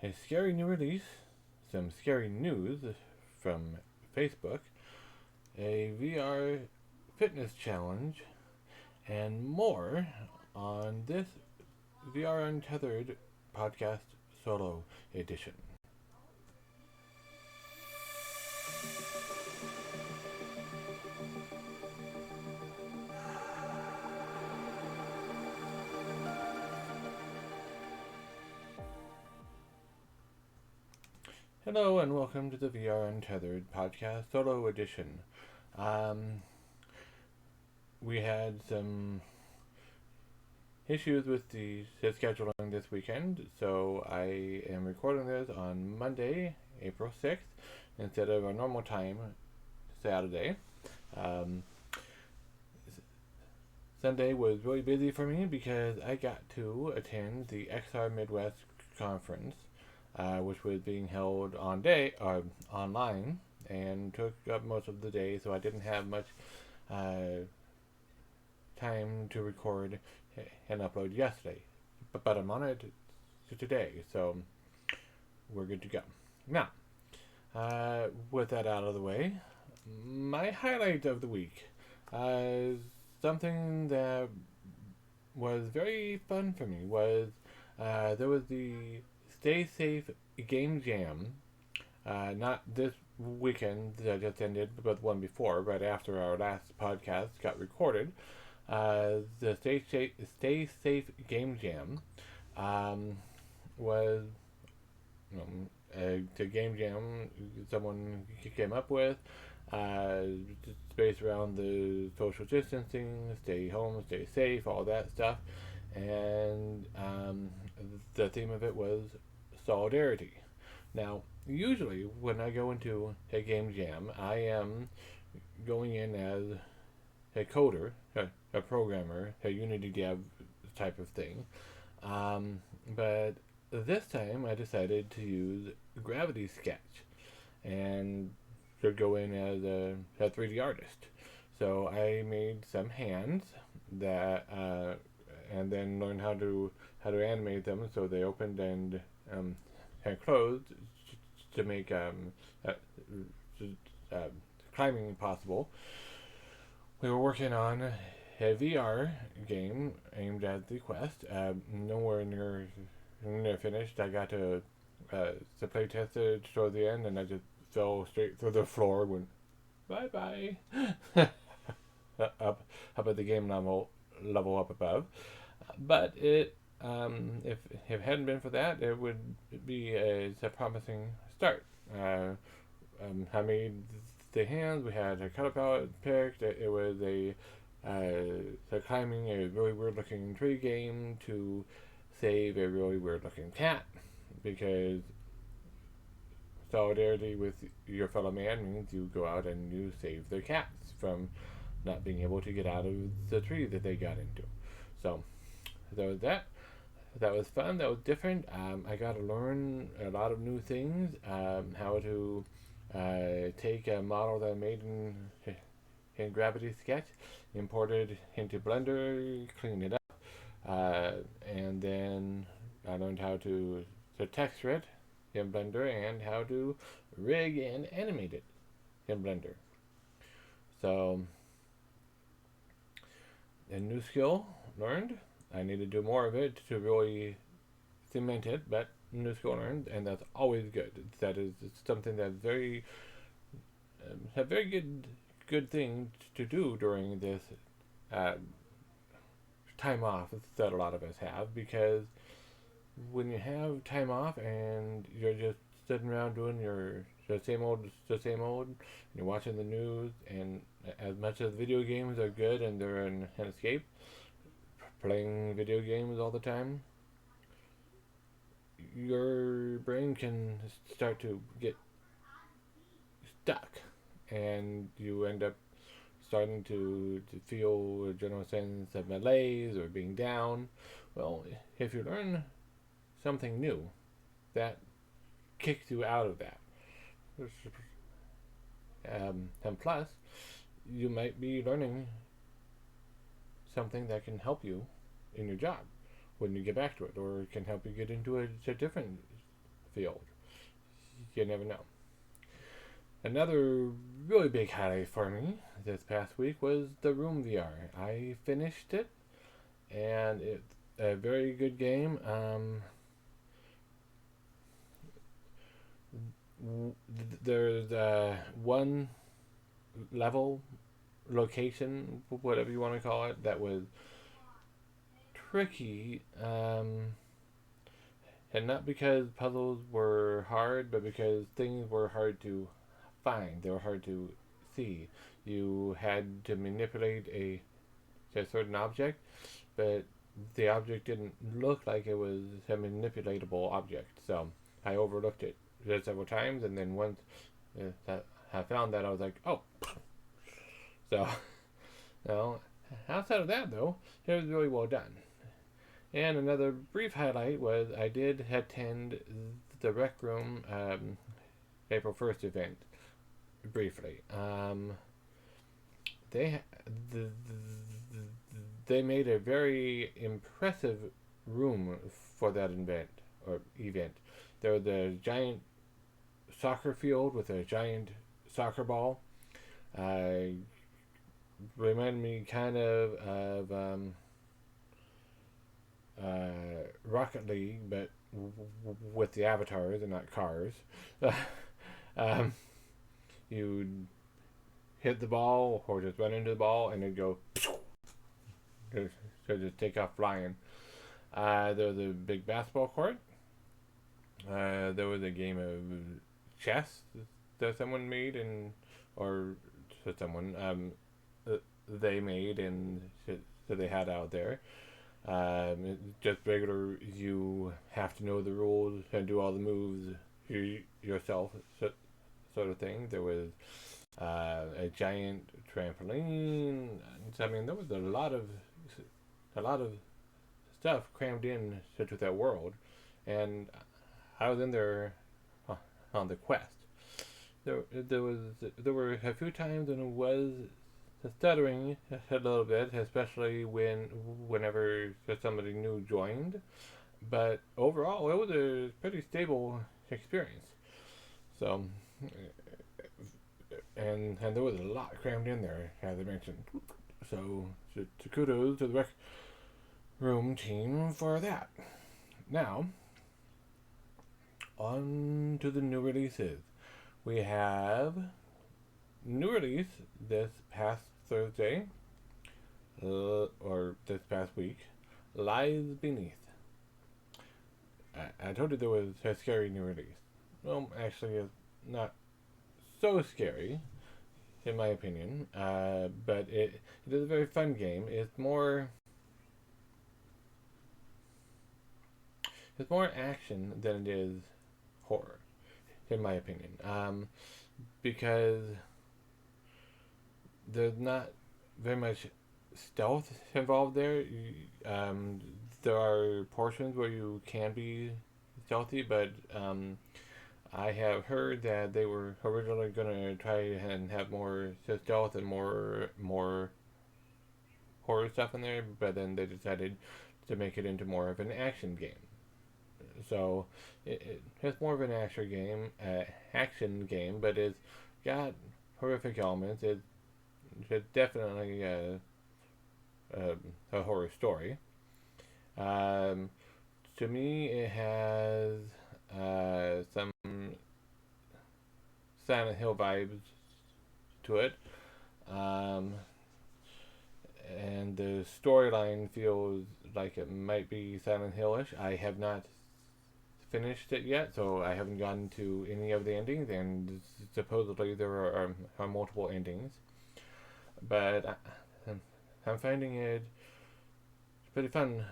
a scary new release, some scary news from Facebook, a VR fitness challenge, and more on this VR Untethered podcast solo edition. Hello and welcome to the VR Untethered podcast solo edition. Um, we had some issues with the scheduling this weekend, so I am recording this on Monday, April 6th, instead of our normal time, Saturday. Um, Sunday was really busy for me because I got to attend the XR Midwest conference, which was being held online and took up most of the day, so I didn't have much uh, time to record and upload yesterday. But I'm on it today, so we're good to go. Now, with that out of the way, my highlight of the week, something that was very fun for me was there was the Stay Safe Game Jam. Not this weekend that just ended, but one before, right after our last podcast got recorded. The Stay Safe Game Jam was the game jam someone came up with, uh, based around the social distancing, stay home, stay safe, all that stuff. And the theme of it was solidarity. Now, usually when I go into a game jam, I am going in as a coder, a programmer, a Unity dev type of thing. But this time I decided to use Gravity Sketch and to go in as a 3D artist. So I made some hands that, and then learned how to animate them so they opened and closed to make climbing possible. We were working on a VR game aimed at the Quest. Nowhere near finished. I got to play test it toward the end, and I just fell straight through the floor. Went bye bye. up at the game level up above. But if it hadn't been for that, it would be a promising start. I made the hands. We had a color palette picked. It was so climbing a really weird looking tree game to save a really weird looking cat, because solidarity with your fellow man means you go out and you save their cats from not being able to get out of the tree that they got into. So there was that. That was fun. That was different. I got to learn a lot of new things. How to take a model that I made in Gravity Sketch, import it into Blender, clean it up, and then I learned how to texture it in Blender and how to rig and animate it in Blender. So, a new skill learned. I need to do more of it to really cement it, but new skill learned, and that's always good. That is something that's a very good thing to do during this uh, time off that a lot of us have, because when you have time off and you're just sitting around doing the same old, and you're watching the news, and as much as video games are good and they're an escape, playing video games all the time, your brain can start to get stuck, and you end up starting to feel a general sense of malaise or being down. Well, if you learn something new, that kicks you out of that. And plus, you might be learning something that can help you in your job when you get back to it, or it can help you get into a different field. You never know. Another really big highlight for me this past week was the Room VR. I finished it, and it's a very good game. There's one level, location, whatever you want to call it, that was tricky, and not because puzzles were hard, but because things were hard to find. They were hard to see. You had to manipulate a certain object, but the object didn't look like it was a manipulatable object. So I overlooked it several times, and then once that I found that, I was like, oh. So, outside of that, though, it was really well done. And another brief highlight was I did attend the Rec Room April 1st event briefly. They they made a very impressive room for that event. There was a giant soccer field with a giant soccer ball. Reminded me kind of Rocket League, but with the avatars and not cars. You'd hit the ball or just run into the ball and it'd go just take off flying. There was a big basketball court. There was a game of chess that someone made they made and that they had out there. Just regular, you have to know the rules and do all the moves yourself, sort of thing. There was a giant trampoline. I mean, there was a lot of stuff crammed in to that world, and I was in there on the quest. There were a few times when it was stuttering a little bit, especially whenever somebody new joined. But overall, it was a pretty stable experience. So, and there was a lot crammed in there, as I mentioned. So, kudos to the Rec Room team for that. Now, on to the new releases. We have new release this past Thursday, or this past week, Lies Beneath. I told you there was a scary new release. Well, actually, it's not so scary, in my opinion, but it is a very fun game. It's more action than it is horror, in my opinion, because there's not very much stealth involved there. There are portions where you can be stealthy, but I have heard that they were originally going to try and have more stealth and more horror stuff in there, but then they decided to make it into more of an action game. So it's more of an action game, but it's got horrific elements. It's definitely a horror story. To me, it has some Silent Hill vibes to it, and the storyline feels like it might be Silent Hill-ish. I have not finished it yet, so I haven't gotten to any of the endings, and supposedly there are multiple endings. But I'm finding it pretty fun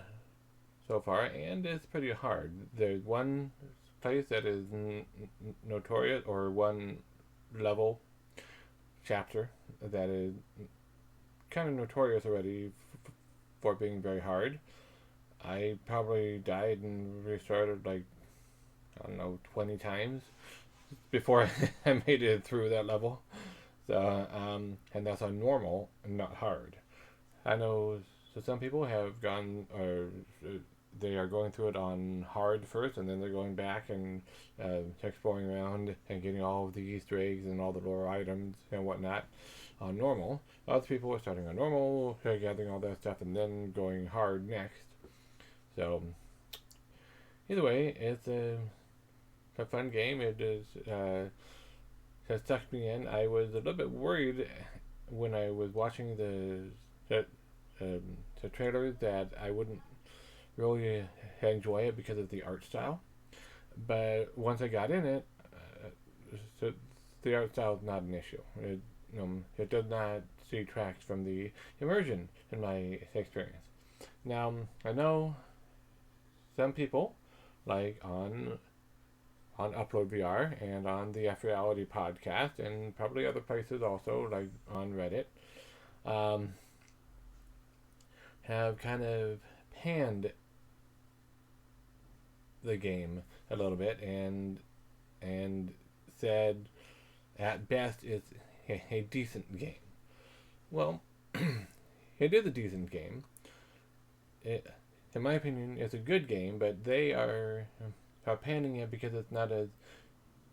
so far, and it's pretty hard. There's one place that is notorious, or one level chapter that is kind of notorious already for being very hard. I probably died and restarted 20 times before I made it through that level. So, and that's on normal and not hard. I know some people have gone, or they are going through it on hard first, and then they're going back and exploring around and getting all of the Easter eggs and all the lore items and whatnot on normal. Other people are starting on normal, gathering all that stuff, and then going hard next. So either way, it's a fun game. It is has sucked me in. I was a little bit worried when I was watching the trailers that I wouldn't really enjoy it because of the art style. But once I got in it, so the art style is not an issue. It does not detract from the immersion in my experience. Now, I know some people, like on Upload VR and on the F Reality podcast, and probably other places also, like on Reddit, um, have kind of panned the game a little bit and said at best it's a decent game. Well, it is a decent game. In my opinion, it's a good game, but they are panning it because it's not as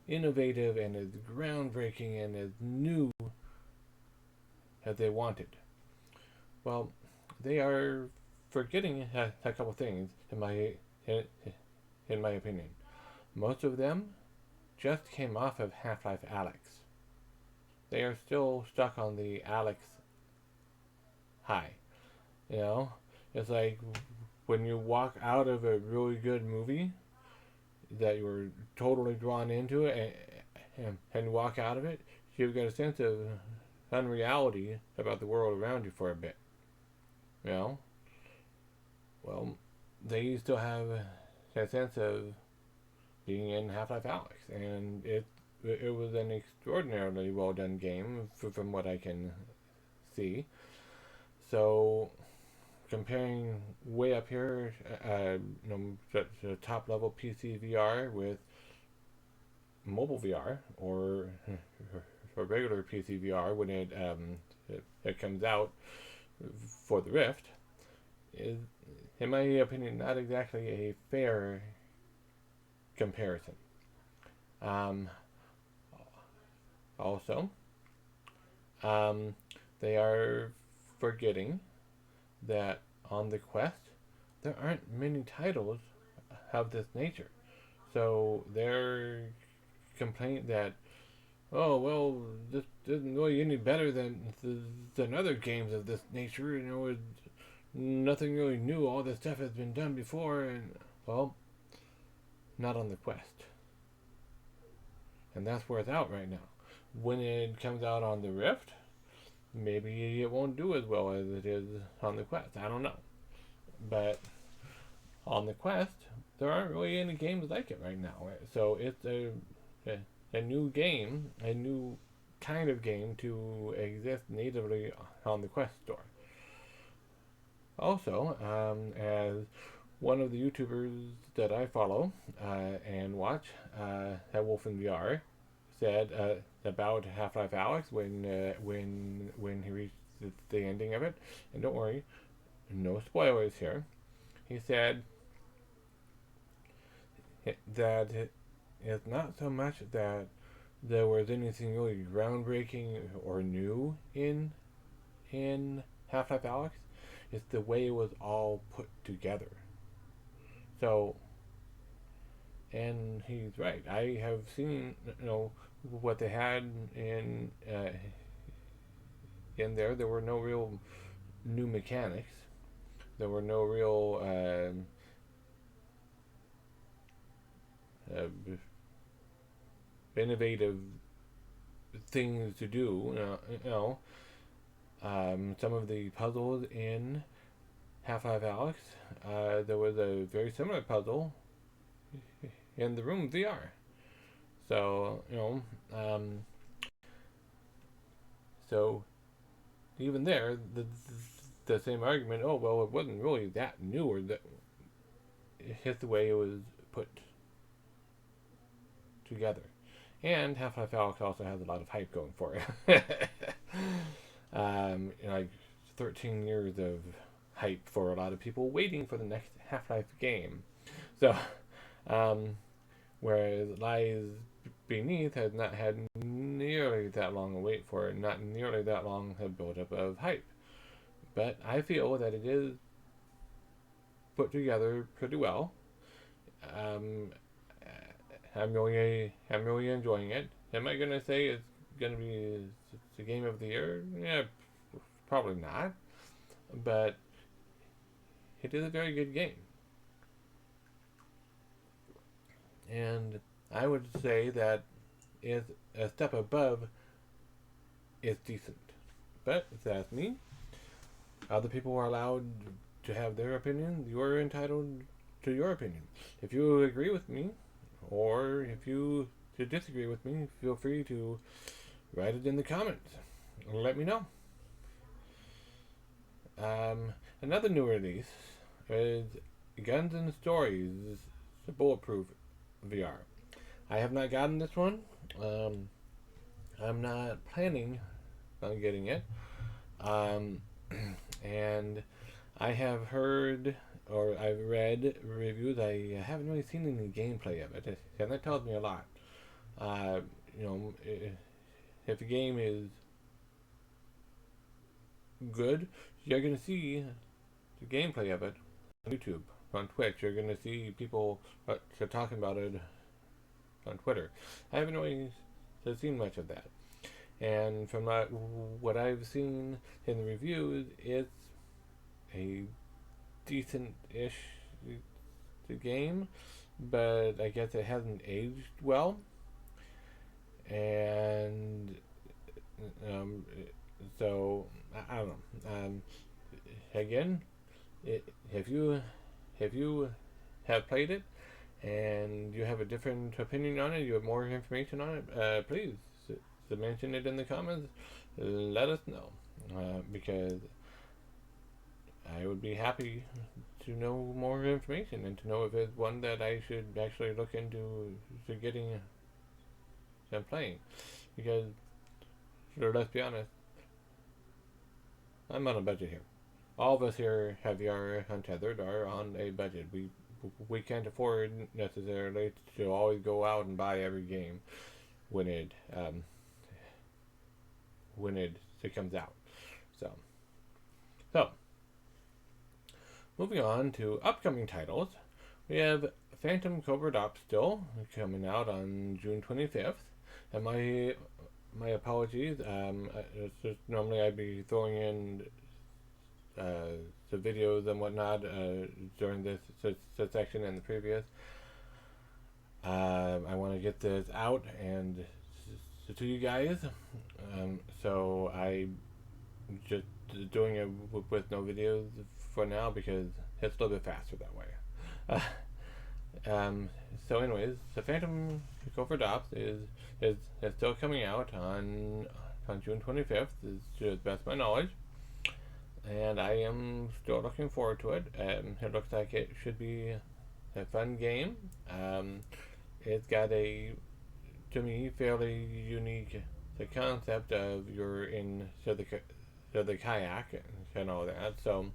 innovative and as groundbreaking and as new as they wanted. Well, they are forgetting a couple things in my opinion. Most of them just came off of Half-Life Alyx. They are still stuck on the Alyx high. You know, it's like when you walk out of a really good movie that you were totally drawn into it and walk out of it, you've got a sense of unreality about the world around you for a bit. You know? Well, they still have that sense of being in Half-Life Alyx, and it was an extraordinarily well done game from what I can see. So comparing way up here, the top level PC VR with mobile VR or regular PC VR when it comes out for the Rift is, in my opinion, not exactly a fair comparison. Also, they are forgetting that on the Quest there aren't many titles of this nature. So their complaint that, oh well, this isn't really any better than other games of this nature. It's nothing really new. All this stuff has been done before, and well, not on the Quest, and that's where it's out right now. When it comes out on the Rift, maybe it won't do as well as it is on the Quest. I don't know, but on the Quest, there aren't really any games like it right now. So it's a new game, a new kind of game to exist natively on the Quest store. Also, as one of the YouTubers that I follow and watch, at Wolf in VR, said about Half-Life Alyx when he reached the ending of it, and don't worry, no spoilers here. He said that it's not so much that there was anything really groundbreaking or new in Half-Life Alyx. It's the way it was all put together. So, and he's right. I have seen, what they had in there. There were no real new mechanics. There were no real innovative things to do. Some of the puzzles in Half-Life Alyx, there was a very similar puzzle in the Room VR. So, so even there, the same argument, oh, well, it wasn't really that new, or that it's the way it was put together. And Half-Life Alyx also has a lot of hype going for it. Like 13 years of hype for a lot of people waiting for the next Half-Life game. So, um, whereas Lies Beneath has not had nearly that long a wait for it, not nearly that long a build-up of hype. But I feel that it is put together pretty well. Um, I'm really enjoying it. Am I gonna say it's gonna be the game of the year? Yeah, probably not. But it is a very good game, and I would say that is a step above is decent. But if that's me, other people are allowed to have their opinion. You're entitled to your opinion. If you agree with me, or if you disagree with me, feel free to write it in the comments. Let me know. Another new release is Guns and Stories, the Bulletproof VR. I have not gotten this one. Um, I'm not planning on getting it. Um, and I have heard or I've read reviews. I haven't really seen any gameplay of it, and that tells me a lot. Uh, you know, if the game is good, you're gonna see the gameplay of it on YouTube, on Twitch. You're gonna see people talking about it on Twitter. I haven't really seen much of that, and from what I've seen in the reviews, it's a decent-ish game, but I guess it hasn't aged well, and um, so I don't know. Again, if you have played it and you have a different opinion on it, you have more information on it, please mention it in the comments. Let us know, because I would be happy to know more information and to know if it's one that I should actually look into to getting and playing. Because, let's be honest, I'm on a budget here. All of us here at VR Untethered are on a budget. We can't afford necessarily to always go out and buy every game when it comes out. So moving on to upcoming titles, we have Phantom Covert Ops still coming out on June 25th, and my apologies. Normally I'd be throwing in the videos and whatnot during this section and the previous. I want to get this out and to you guys, so I just doing it with no videos for now because it's a little bit faster that way. So anyways, the Phantom Covert Ops is still coming out on June 25th, is to the best of my knowledge, and I am still looking forward to it. It looks like it should be a fun game. It's got to me, fairly unique the concept of you're in the kayak and all that. So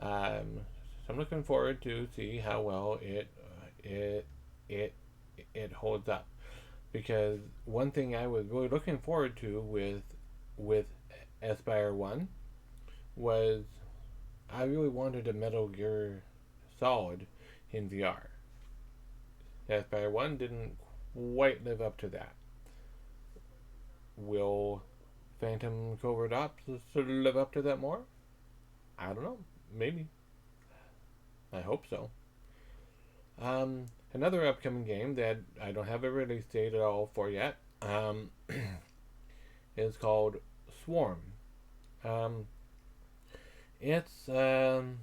I'm looking forward to see how well it holds up. Because one thing I was really looking forward to with Aspire 1 was I really wanted a Metal Gear Solid in VR. Aspire 1 didn't quite live up to that. Will Phantom Covert Ops sort of live up to that more? I don't know. Maybe. I hope so. Another upcoming game that I don't have a release date at all for yet is called Swarm. It's kind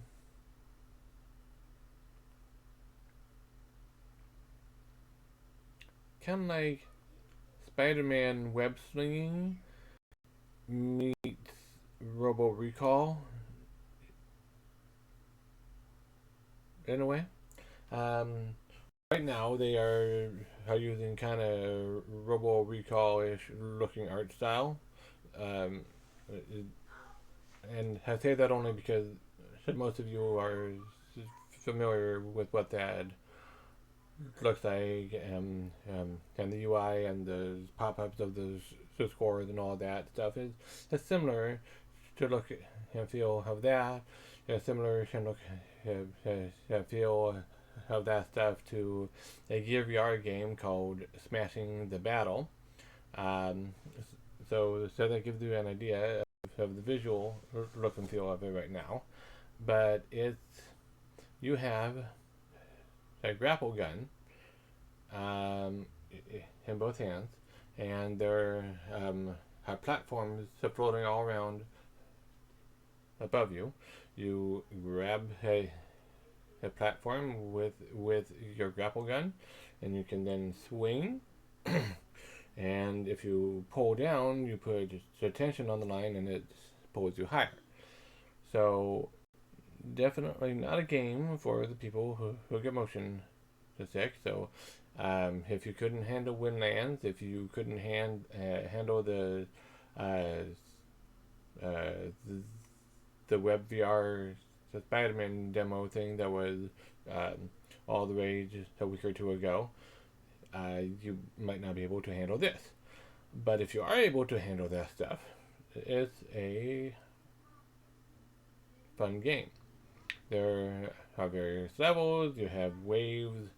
of like Spider-Man web slinging meets Robo Recall in a way. Right now they are using kind of Robo Recall-ish looking art style, and I say that only because most of you are familiar with what that looks like, and the UI and the pop-ups of the scores and all that stuff is similar to look and feel of that. It's similar to look and feel of that stuff to a Gear VR game called Smashing the Battle. Um, so that gives you an idea of the visual look and feel of it right now. But you have a grapple gun um, in both hands, and there are platforms floating all around above you. You grab a platform with your grapple gun, and you can then swing. And if you pull down, you put your tension on the line, and it pulls you higher. So definitely not a game for the people who get motion sick. So if you couldn't handle wind lands, if you couldn't handle uh, the web VR the Spider-Man demo thing that was all the rage a week or two ago, you might not be able to handle this. But if you are able to handle that stuff, it's a fun game. There are various levels. You have waves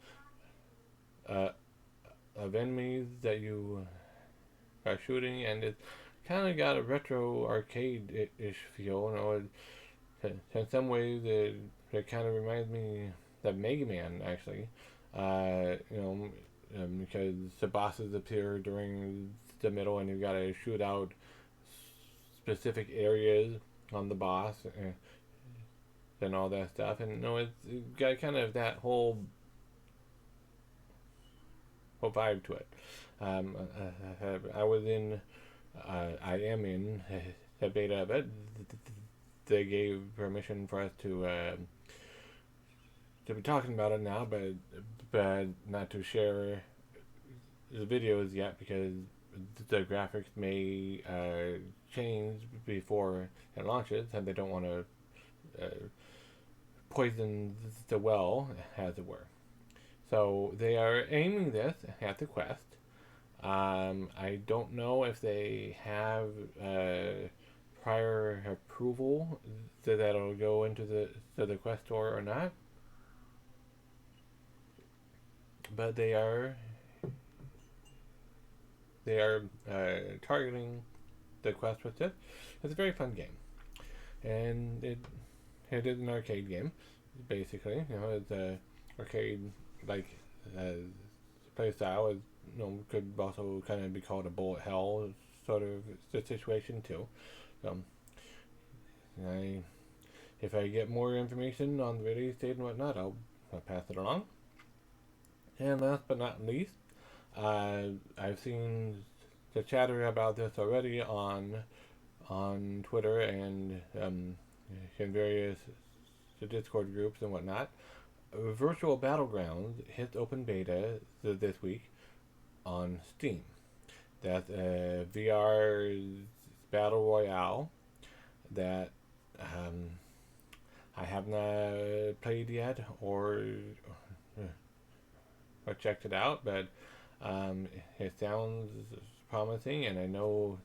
of enemies that you are shooting, and it's kind of got a retro arcade-ish feel. In some ways, it kind of reminds me of Mega Man, actually. Because the bosses appear during the middle, and you've got to shoot out specific areas on the boss and all that stuff. And it's got kind of that whole vibe to it. I am in a beta of it. They gave permission for us to be talking about it now, but not to share the videos yet because the graphics may change before it launches, and they don't want to poison the well, as it were. So they are aiming this at the Quest. I don't know if they have prior approval that'll go into the Quest store or not, but they are targeting the Quest with it. It's a very fun game, and it is an arcade game, basically. It's a arcade like play style. Is could also kind of be called a bullet hell sort of situation too. If I get more information on the release date and whatnot, I'll pass it along. And last but not least, I've seen the chatter about this already on Twitter and in various Discord groups and whatnot. Virtual Battlegrounds hits open beta this week on Steam. That's a VR battle royale that I have not played yet or checked it out, but it sounds promising, and I know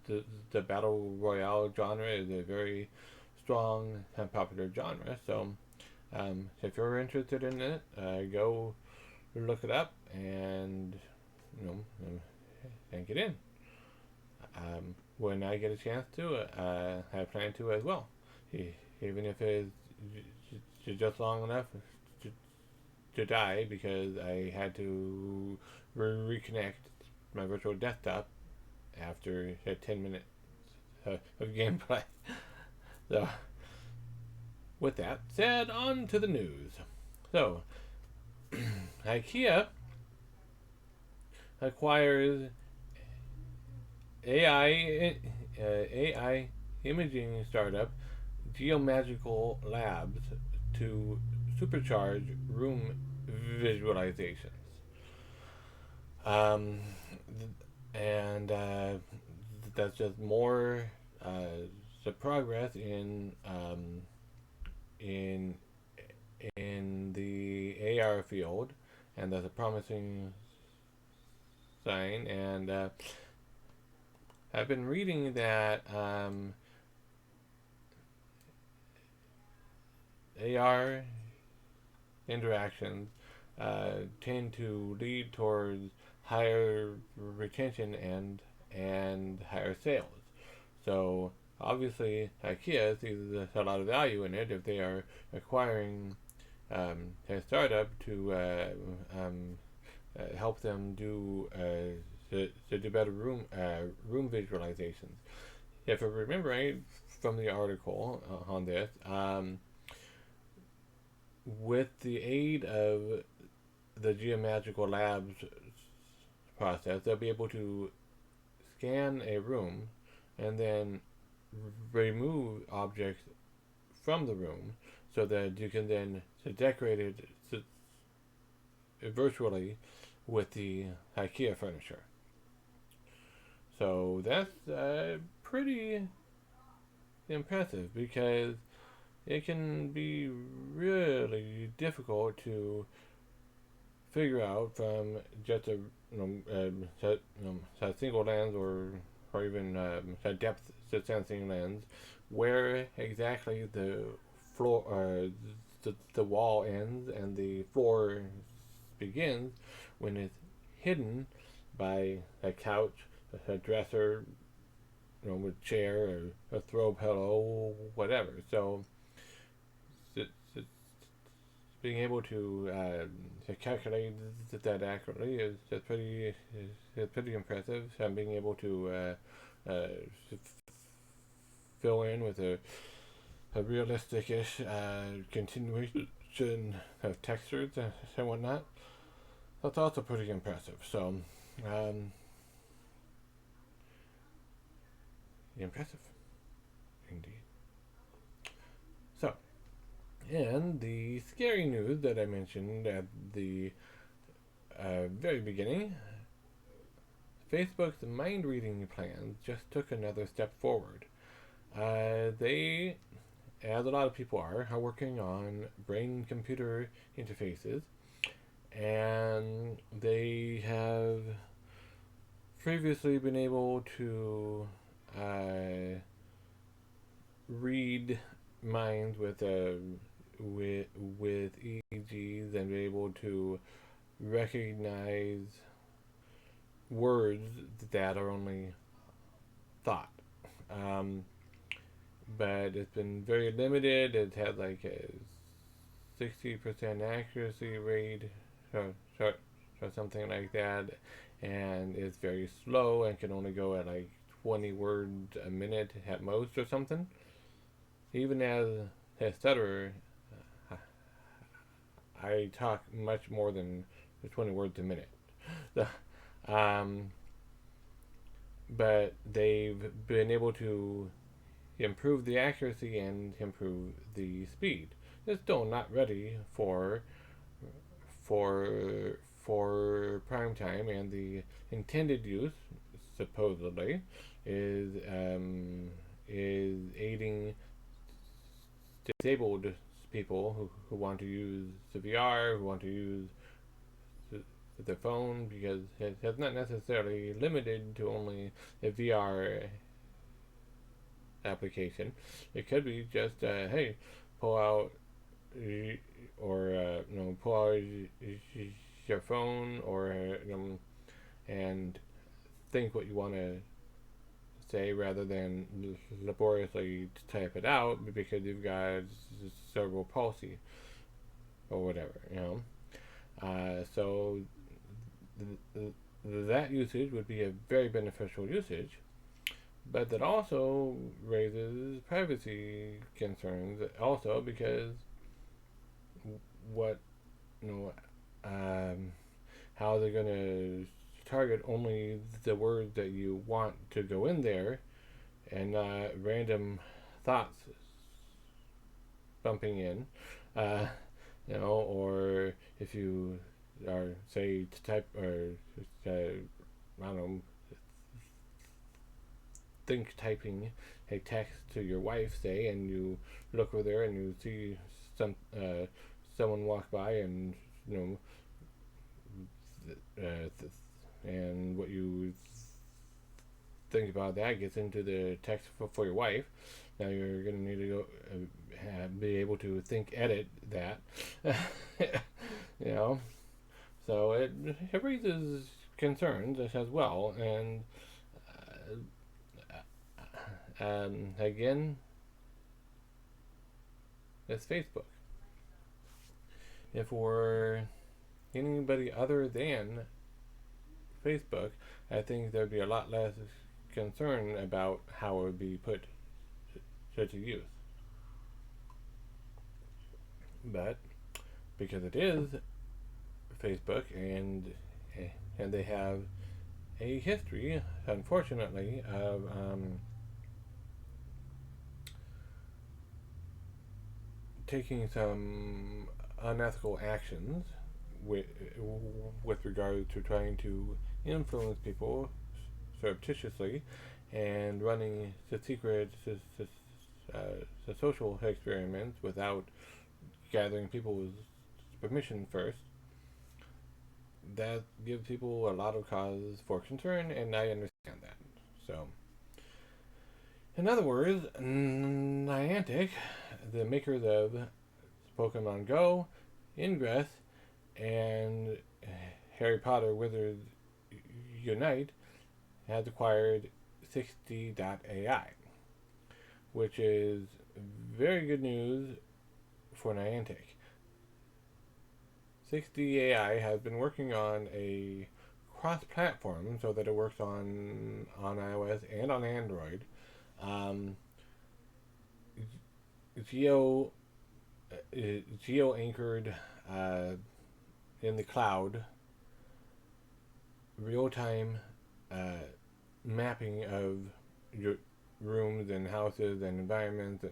the battle royale genre is a very strong and popular genre. So if you're interested in it, go look it up and and get in. When I get a chance to, I plan to as well, even if it's just long enough to die because I had to reconnect my virtual desktop after 10 minutes of gameplay. So, with that said, on to the news. So, IKEA acquires AI imaging startup Geomagical Labs to supercharge room visualizations. And that's just more the progress in in the AR field, and that's a promising sign. And I've been reading that AR interactions tend to lead towards higher retention and higher sales. So obviously, IKEA sees a lot of value in it if they are acquiring a startup to help them to do better room visualizations. If I remember right from the article on this, with the aid of the geomagical labs process, they'll be able to scan a room and then remove objects from the room so that you can then decorate it virtually with the IKEA furniture. So that's pretty impressive because it can be really difficult to figure out from just a single lens or even a depth sensing lens where exactly the floor the wall ends and the floor begins when it's hidden by a couch, a dresser, with chair or a throw pillow, whatever. So being able to calculate that accurately is pretty impressive. And being able to fill in with a realistic-ish continuation of textures and whatnot, that's also pretty impressive. So, impressive, indeed. So, and the scary news that I mentioned at the very beginning, Facebook's mind reading plans just took another step forward. They, as a lot of people are working on brain computer interfaces, and they have previously been able to read minds with EEGs and be able to recognize words that are only thought. But it's been very limited. It's had like a 60% accuracy rate or something like that, and it's very slow and can only go at like 20 words a minute at most or something. Even as a stutterer, I talk much more than 20 words a minute. But they've been able to improve the accuracy and improve the speed. It's still not ready for prime time, and the intended use supposedly is aiding disabled people who want to use the VR, who want to use the phone, because it's not necessarily limited to only a VR application. It could be just hey, pull out pull out your phone and think what you want to say rather than laboriously type it out because you've got cerebral palsy or whatever. So that usage would be a very beneficial usage, but that also raises privacy concerns also because what how they're going to target only the words that you want to go in there and not random thoughts bumping in, or if you are say to type or I don't know, think typing a text to your wife, say, and you look over there and you see someone walks by and and what you think about that gets into the text for your wife. Now you're going to need to go be able to edit that. you know, so it raises concerns as well, and again, it's Facebook. If we're anybody other than Facebook, I think there'd be a lot less concern about how it would be put to use. But because it is Facebook and they have a history, unfortunately, of taking some unethical actions with regard to trying to influence people surreptitiously and running the secret the social experiments without gathering people's permission first. That gives people a lot of cause for concern, and I understand that. So, in other words, Niantic, the makers of Pokemon Go, Ingress, and Harry Potter Wizards Unite, has acquired 60.ai, which is very good news for Niantic. 60AI has been working on a cross-platform so that it works on iOS and on Android. Geo anchored in the cloud, real-time mapping of your rooms and houses and environments.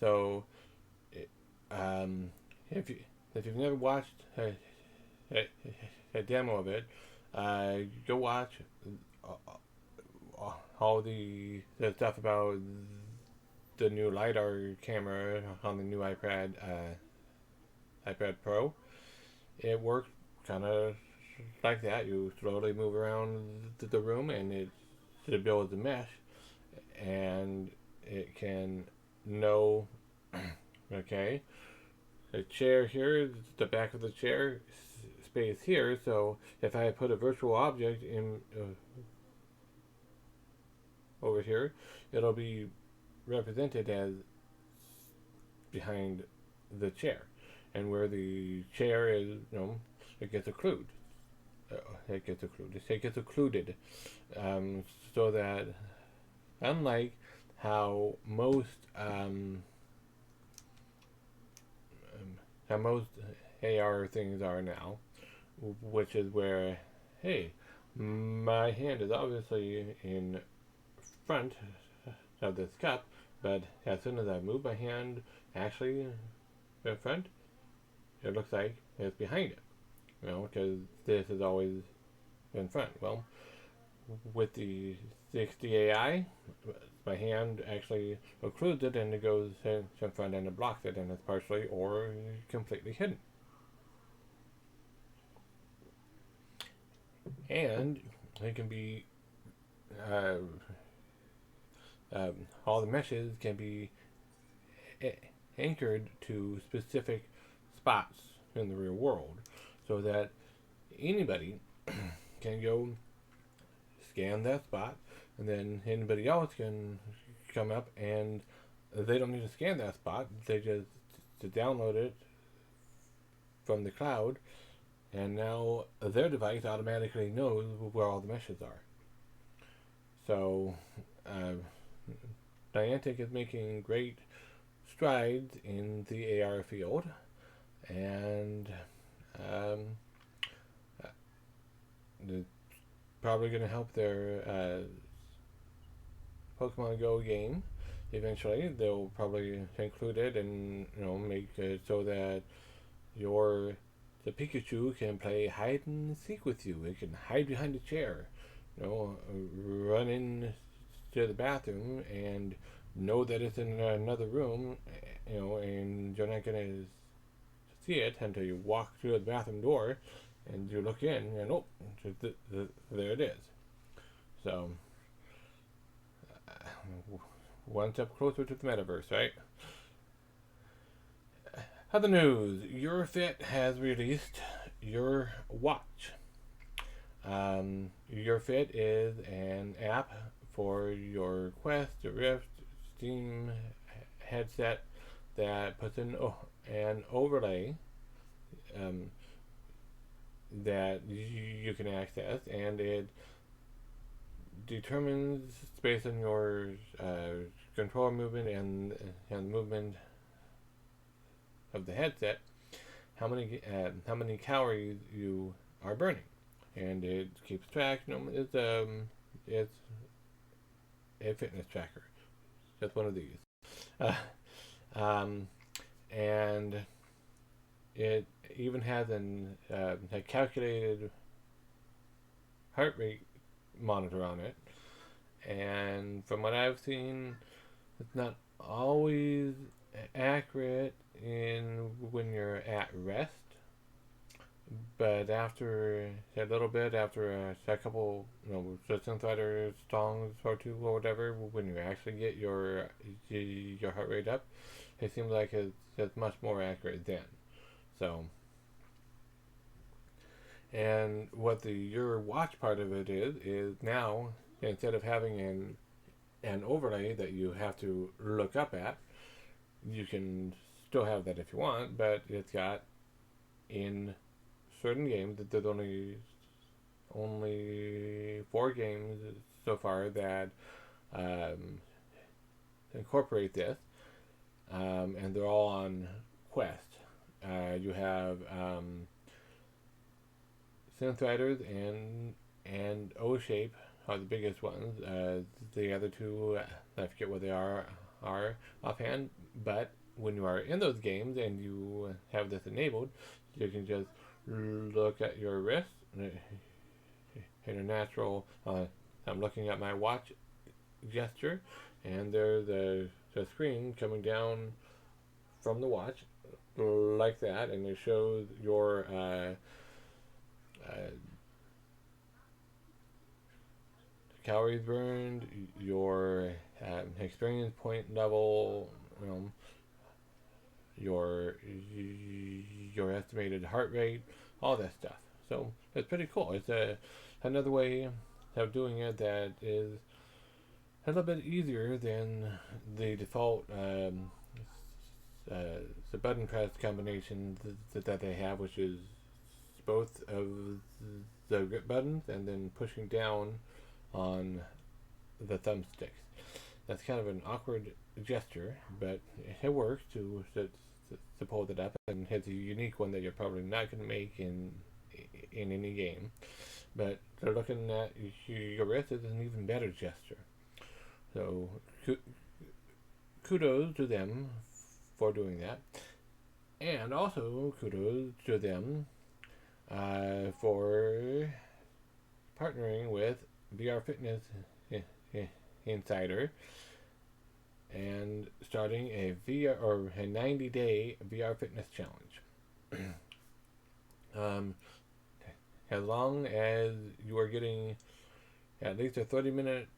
So if you've never watched a demo of it, go watch all the stuff about the new LiDAR camera on the new iPad Pro. It works kind of like that. You slowly move around the room, and it builds a mesh, and it can know, okay, the chair here, the back of the chair, space here. So if I put a virtual object in over here, it'll be represented as behind the chair, and where the chair is, it gets occluded. It gets occluded, so that unlike how most AR things are now, which is where, hey, my hand is obviously in front of this cup, but as soon as I move my hand actually in front, it looks like it's behind it, because this is always in front. Well, with the 60AI, my hand actually occludes it, and it goes in front and it blocks it, and it's partially or completely hidden. And it can be all the meshes can be anchored to specific spots in the real world, so that anybody can go scan that spot, and then anybody else can come up, and they don't need to scan that spot. They just to download it from the cloud, and now their device automatically knows where all the meshes are. So Niantic is making great strides in the AR field, and it's probably going to help their Pokemon Go game. Eventually, they'll probably include it and make it so that the Pikachu can play hide and seek with you. It can hide behind a chair, run in to the bathroom and know that it's in another room, and you're not gonna see it until you walk through the bathroom door, and you look in, and oh, there it is. So, one step closer to the metaverse, right? Other news: YourFit has released Your Watch. YourFit is an app for your Quest, your Rift, Steam headset that puts in an overlay that you can access, and it determines based on your controller movement and movement of the headset how many calories you are burning, and it keeps track. It's a fitness tracker. Just one of these, and it even has a calculated heart rate monitor on it. And from what I've seen, it's not always accurate in when you're at rest, but after a little bit, after a couple, resistance fighters, songs or two or whatever, when you actually get your heart rate up, it seems like it's much more accurate then. So, and what your watch part of it is now, instead of having an overlay that you have to look up at, you can still have that if you want, but it's got in certain games that there's only 4 games so far that incorporate this, and they're all on Quest. You have Synth Riders and O-Shape are the biggest ones. The other two, I forget what they are offhand, but when you are in those games and you have this enabled, you can just look at your wrist in a natural, I'm looking at my watch gesture, and there's the screen coming down from the watch like that, and it shows your calories burned, your experience point level, your estimated heart rate, all that stuff. So it's pretty cool. It's another way of doing it that is a little bit easier than the default the button press combination that they have, which is both of the grip buttons and then pushing down on the thumbsticks. That's kind of an awkward gesture, but it works to pull it up, and it's a unique one that you're probably not going to make in any game. But they're looking at your wrist as an even better gesture. So kudos to them for doing that, and also kudos to them for partnering with VR Fitness Insider and starting a 90-day VR fitness challenge. As long as you are getting at least a 30-minute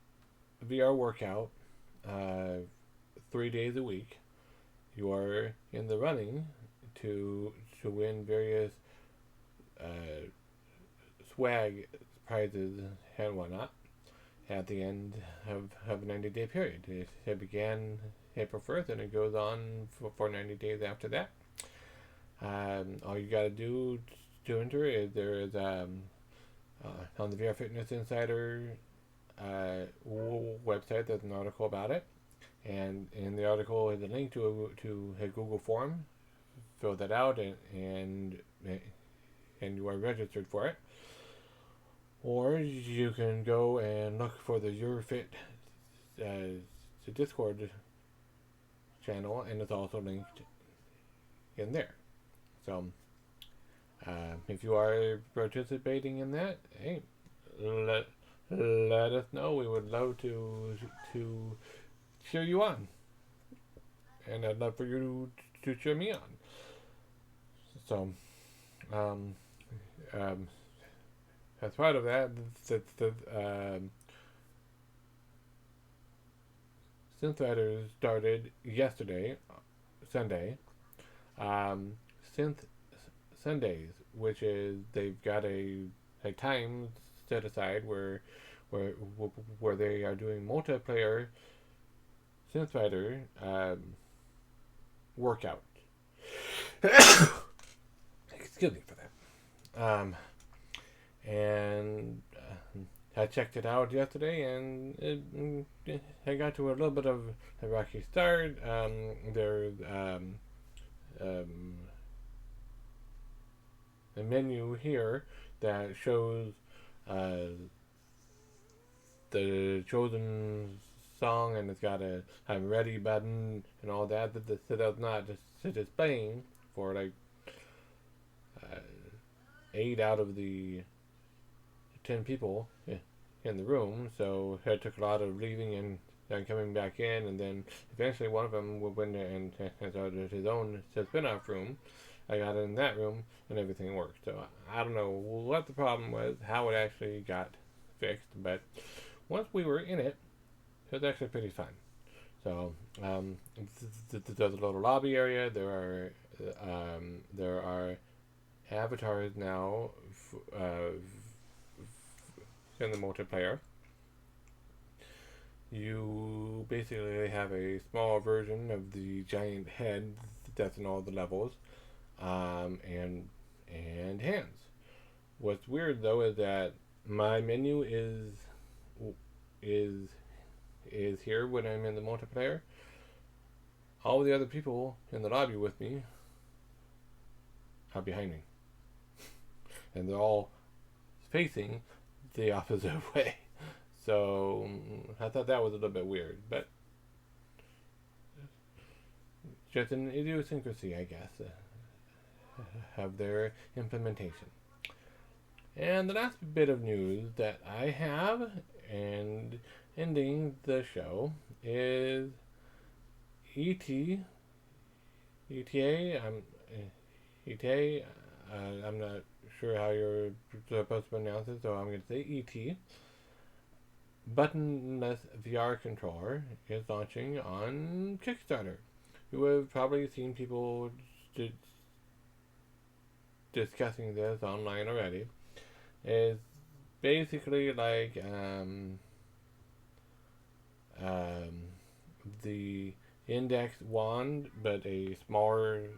VR workout 3 days a week, you are in the running to win various swag prizes and whatnot at the end of a 90-day period. It began April 1st, and it goes on for 90 days after that. All you got to do to enter is there is on the VR Fitness Insider website, there's an article about it, and in the article is a link to a Google form. Fill that out, and you are registered for it. Or you can go and look for the YourFit Discord channel, and it's also linked in there. So if you are participating in that, hey, let us know. We would love to cheer you on, and I'd love for you to cheer me on. So, um, um, as part of that, the Synth started yesterday, Sunday. Um, Synth Sundays, which is they've got a time set aside where where they are doing multiplayer Synth workout. Excuse me for that. And I checked it out yesterday, and I got to a little bit of a rocky start. There's um, a menu here that shows uh, the chosen song, and it's got a I'm ready button and all that. So that's not just displaying for like uh, 8 out of the 10 people in the room. So it took a lot of leaving and then coming back in, and then eventually one of them went in and started his own spin-off room. I got in that room and everything worked. So I don't know what the problem was, how it actually got fixed, but once we were in it, it was actually pretty fun. So there's a little lobby area. There are avatars now in the multiplayer. You basically have a small version of the giant head that's in all the levels, and hands. What's weird though is that my menu is here when I'm in the multiplayer. All the other people in the lobby with me are behind me, and they're all facing the opposite way. So I thought that was a little bit weird, but just an idiosyncrasy, I guess, of their implementation. And the last bit of news that I have, and ending the show, is ET, ETA. ETA. I'm not sure how you're supposed to pronounce it, so I'm going to say ET. Buttonless VR controller is launching on Kickstarter. You have probably seen people discussing this online already. It's basically like the index wand, but a smaller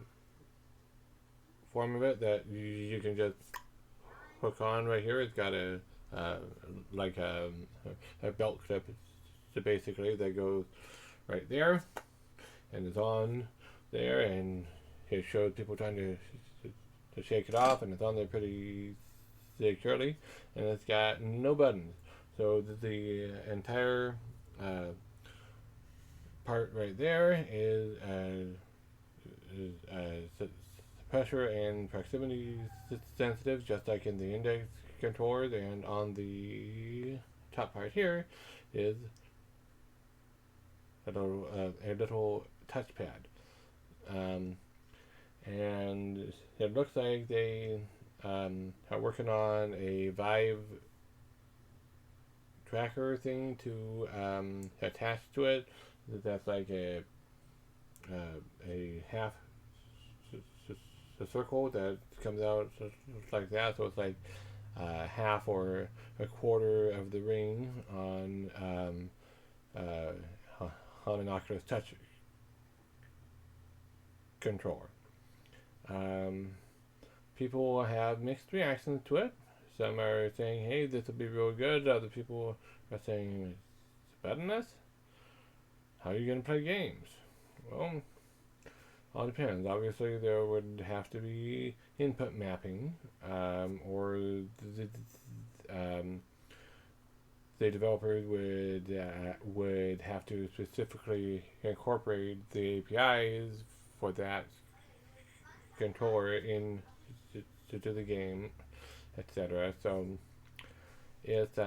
form of it that you can just hook on right here. It's got a like a belt clip, so basically that goes right there, and it's on there, and it shows people trying to shake it off, and it's on there pretty securely, and it's got no buttons. So the entire part right there is pressure and proximity sensitive, just like in the index controllers, and on the top part here is a little touchpad. And it looks like they are working on a Vive tracker thing to attach to it. That's like a half a circle that comes out like that, so it's like half or a quarter of the ring on an Oculus Touch controller. People have mixed reactions to it. Some are saying, hey, this will be real good. Other people are saying, it's better than this? How are you going to play games? Well, all depends. Obviously, there would have to be input mapping, or the developers would have to specifically incorporate the APIs for that controller in to the game, etc. So it's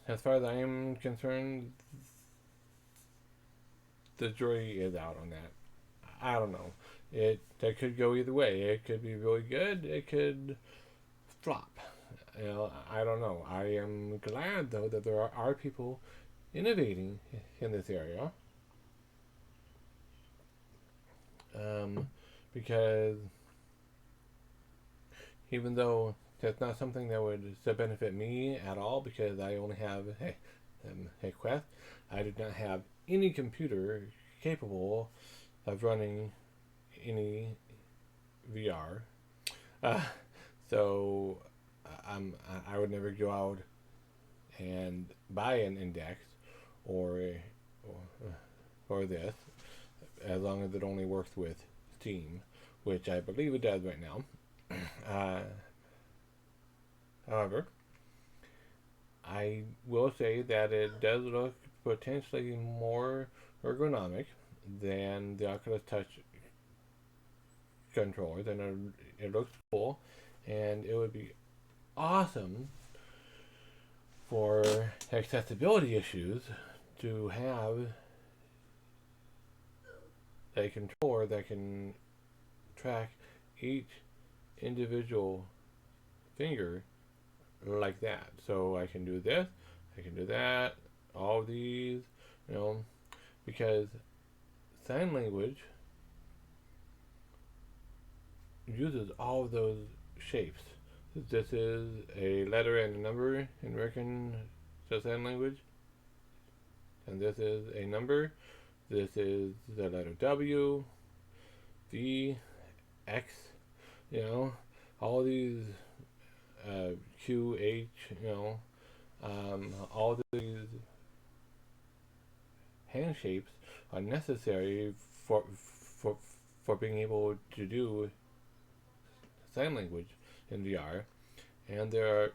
as far as I am concerned, the jury is out on that. I don't know. That could go either way. It could be really good. It could flop. I don't know. I am glad though that there are people innovating in this area, because even though that's not something that would benefit me at all, because I only have a Quest, I do not have any computer capable of running any VR. Uh, so I would never go out and buy an index or or this, as long as it only works with Steam, which I believe it does right now. Uh, However, I will say that it does look potentially more ergonomic than the Oculus Touch controllers, and it looks cool, and it would be awesome for accessibility issues to have a controller that can track each individual finger like that. So I can do this, I can do that, all of these, because sign language uses all of those shapes. This is a letter and a number in American Sign Language, and this is a number. This is the letter W, V, X, all these Q, H, all these hand shapes are necessary for for being able to do sign language in VR, and they're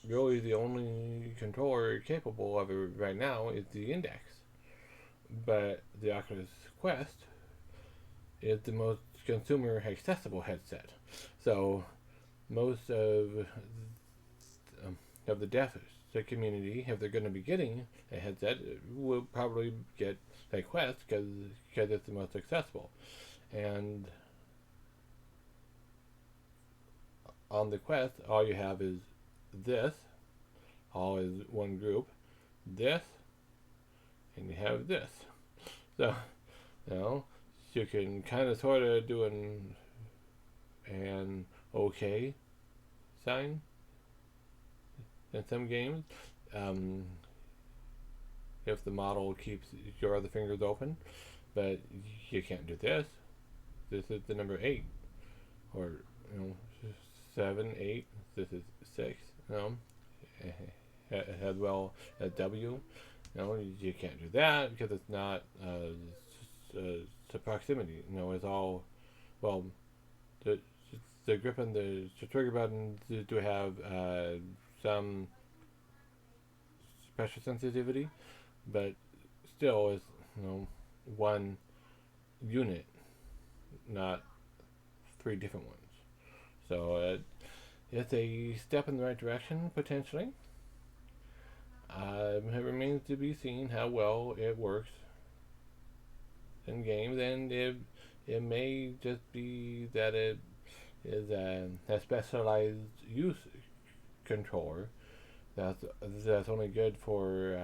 really the only controller capable of it right now is the Index. But the Oculus Quest is the most consumer accessible headset. So most of the deaf community, if they're going to be getting a headset, will probably get a Quest because it's the most accessible. And on the Quest, all you have is this, all is one group, this, and you have this. So, you can kind of sort of do an okay sign in some games, if the model keeps your other fingers open, but you can't do this. This is the number 8, or 7, 8. This is 6. As well as W. You can't do that because it's not to proximity. It's all, well, the grip and the trigger button do have some special sensitivity, but still is one unit, not 3 different ones. So it's a step in the right direction potentially. It remains to be seen how well it works in games, and it may just be that it is a specialized use controller that's only good for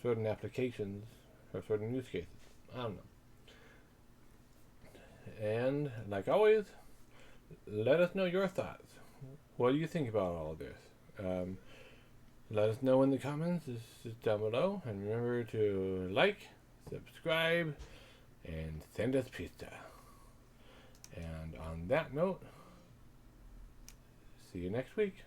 certain applications or certain use cases. I don't know. And like always, let us know your thoughts. What do you think about all of this? Let us know in the comments down below, and remember to like, subscribe, and send us pizza. And on that note, see you next week.